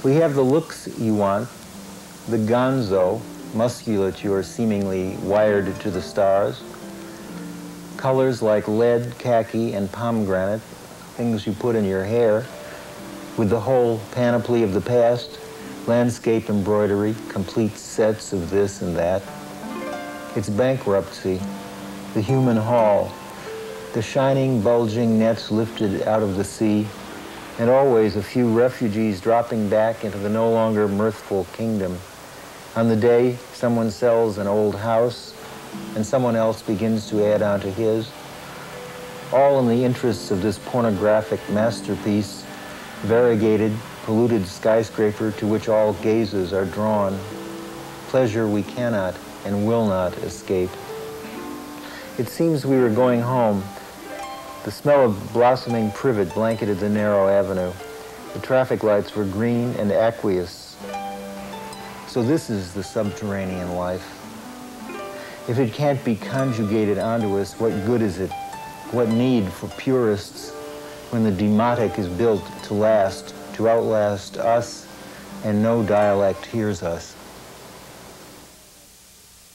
We have the looks you want, the gonzo, musculature seemingly wired to the stars, colors like lead, khaki, and pomegranate, things you put in your hair, with the whole panoply of the past, landscape embroidery, complete sets of this and that. It's bankruptcy, the human haul, the shining, bulging nets lifted out of the sea, and always a few refugees dropping back into the no longer mirthful kingdom. On the day someone sells an old house and someone else begins to add on to his, all in the interests of this pornographic masterpiece, variegated, polluted skyscraper to which all gazes are drawn, pleasure we cannot and will not escape. It seems we were going home. The smell of blossoming privet blanketed the narrow avenue. The traffic lights were green and aqueous. So this is the subterranean life. If it can't be conjugated onto us, what good is it? What need for purists when the demotic is built to last, to outlast us, and no dialect hears us?